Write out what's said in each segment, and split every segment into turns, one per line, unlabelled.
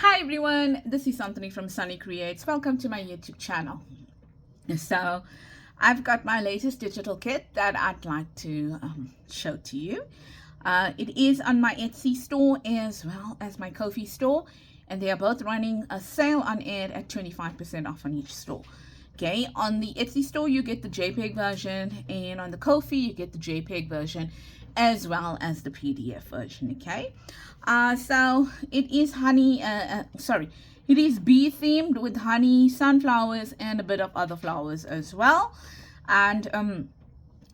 Hi everyone, this is Anthony from Sunny Creates. Welcome to my YouTube channel. So I've got my latest digital kit that I'd like to show to you. It is on my Etsy store as well as my Ko-fi store, and they are both running a sale on it at 25% off on each store. Okay, on the Etsy store you get the JPEG version, and on the Ko-fi you get the JPEG version as well as the PDF version. Okay, so it is it is bee themed with honey, sunflowers, and a bit of other flowers as well. And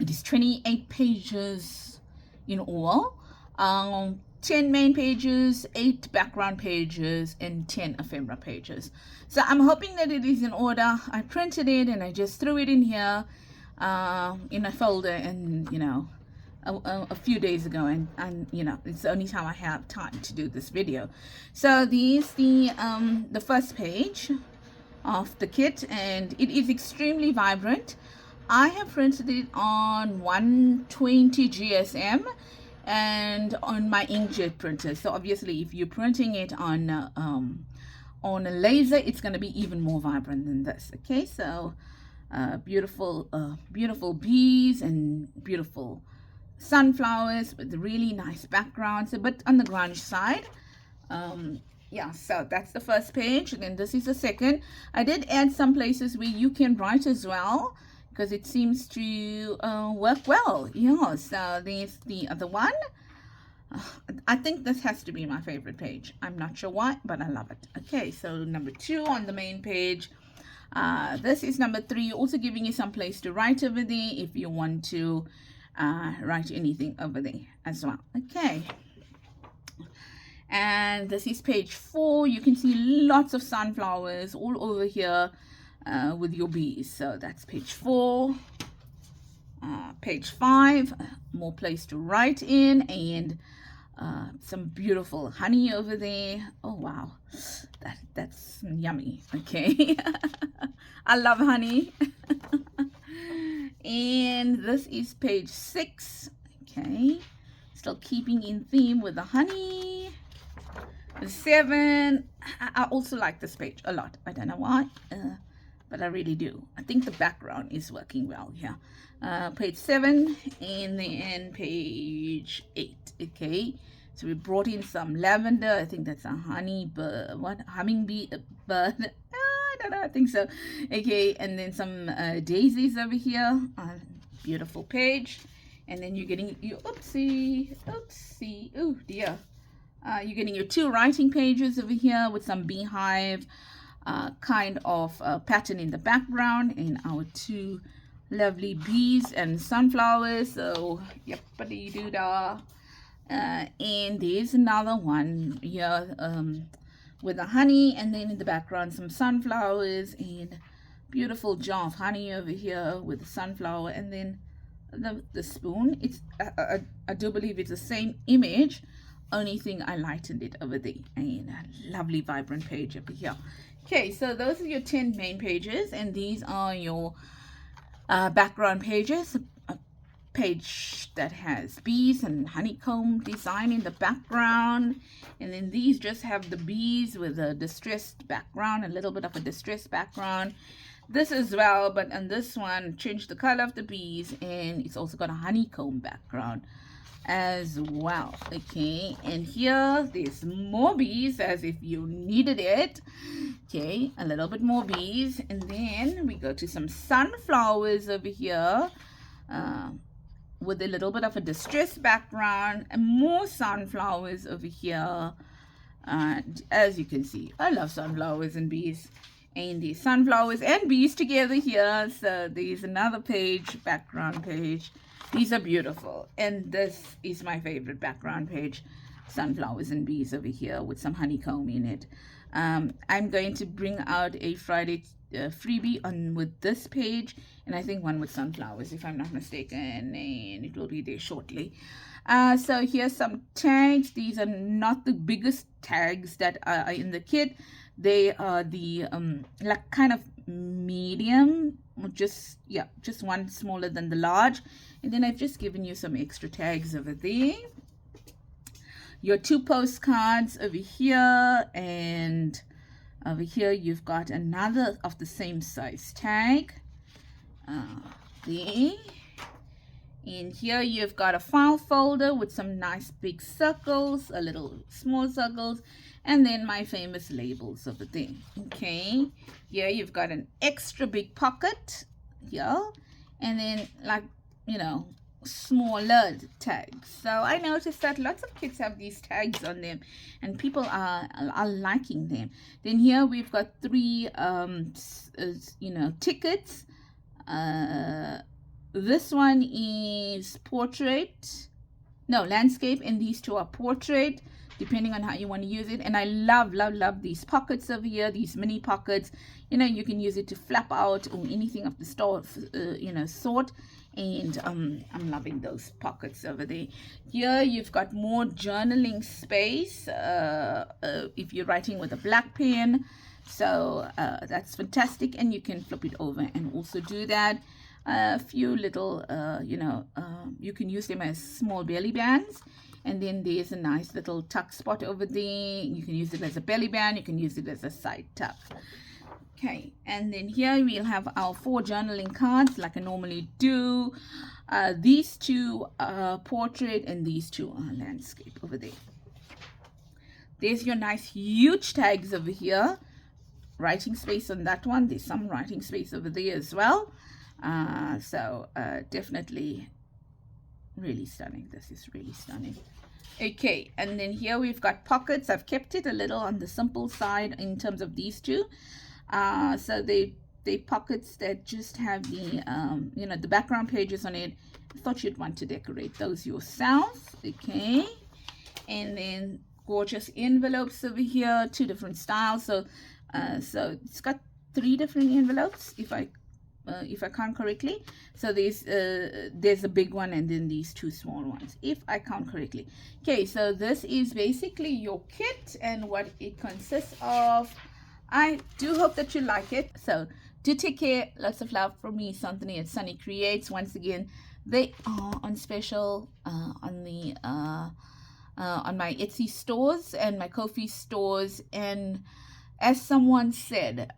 it is 28 pages in all. 10 main pages, 8 background pages, and 10 ephemera pages. So I'm hoping that it is in order. I printed it and I just threw it in here in a folder, and a few days ago, and it's the only time I have time to do this video. So this the first page of the kit, and it is extremely vibrant. I have printed it on 120 GSM and on my inkjet printer. So obviously if you're printing it on a laser, it's going to be even more vibrant than this. Okay, so beautiful bees and beautiful sunflowers with a really nice backgrounds, a bit on the grunge side. Yeah, so that's the first page, and then this is the second. I did add some places where you can write as well, because it seems to work well. Yeah, so there's the other one. I think this has to be my favorite page. I'm not sure why, but I love it. Okay, so number 2 on the main page. This is number 3, also giving you some place to write over there if you want to write anything over there as well. Okay, and this is page 4. You can see lots of sunflowers all over here with your bees. So that's page 4. Page 5, more place to write in, and some beautiful honey over there. Oh wow, that's yummy. Okay. I love honey. And this is page 6. Okay, still keeping in theme with the honey. 7. I also like this page a lot. I don't know why, but I really do. I think the background is working well here. Page 7, and then page 8. Okay, so we brought in some lavender. I think that's a hummingbee bird. I don't know, I think so. Okay, and then some daisies over here. Beautiful page. And then you're getting your oopsie, oh dear. You're getting your 2 writing pages over here with some beehive kind of pattern in the background, and our 2 lovely bees and sunflowers. So yep-a-dee-doo-dah. And there's another one here with the honey, and then in the background some sunflowers, and beautiful jar of honey over here with the sunflower, and then the spoon. It's I do believe it's the same image, only thing I lightened it over there, and a lovely vibrant page over here. Okay, so those are your 10 main pages, and these are your background pages. A page that has bees and honeycomb design in the background, and then these just have the bees with a distressed background, a little bit of a distressed background. This as well, but on this one changed the color of the bees, and it's also got a honeycomb background as well. Okay, and here there's more bees as if you needed it. Okay, a little bit more bees, and then we go to some sunflowers over here with a little bit of a distressed background, and more sunflowers over here. As you can see, I love sunflowers and bees, and the sunflowers and bees together here. So there's another page, background page. These are beautiful, and this is my favorite background page, sunflowers and bees over here with some honeycomb in it. I'm going to bring out a Friday freebie on with this page, and I think one with sunflowers if I'm not mistaken, and it will be there shortly. So here's some tags. These are not the biggest tags that are in the kit. They are the like kind of medium, just one smaller than the large, and then I've just given you some extra tags over there. Your 2 postcards over here, and Over here you've got another of the same size tag. There. In here you've got a file folder with some nice big circles, a little small circles, and then my famous labels of the thing. Okay, here you've got an extra big pocket here, and then, like, you know, smaller tags. So I noticed that lots of kids have these tags on them, and people are liking them. Then here we've got 3 tickets. This one is landscape, and these 2 are portrait, depending on how you want to use it. And I love these pockets over here, these mini pockets. You know, you can use it to flap out or anything of the sort. And I'm loving those pockets over there. Here you've got more journaling space if you're writing with a black pen. So that's fantastic, and you can flip it over and also do that. A few little you can use them as small belly bands, and then there's a nice little tuck spot over there. You can use it as a belly band, you can use it as a side tuck. Okay, and then here we'll have our 4 journaling cards like I normally do. These 2 are portrait, and these 2 are landscape over there. There's your nice huge tags over here. Writing space on that one. There's some writing space over there as well. Definitely really stunning. This is really stunning. Okay, and then here we've got pockets. I've kept it a little on the simple side in terms of these 2. So they pockets that just have the the background pages on it. I thought you'd want to decorate those yourself. Okay, and then gorgeous envelopes over here, 2 different styles. So it's got 3 different envelopes if I count correctly. So there's a big one, and then these 2 small ones if I count correctly. Okay, so this is basically your kit and what it consists of. I do hope that you like it. So do take care. Lots of love from me, Santini at Sunny Creates. Once again, they are on special on my Etsy stores and my Ko-fi stores, and as someone said,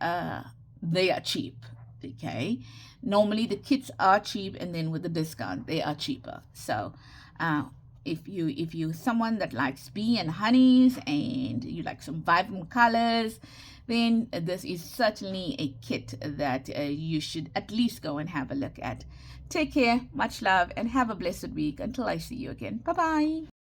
they are cheap. Okay, normally the kits are cheap, and then with the discount they are cheaper. So if you're someone that likes bee and honeys and you like some vibrant colors, then this is certainly a kit that you should at least go and have a look at. Take care, much love, and have a blessed week until I see you again. Bye bye.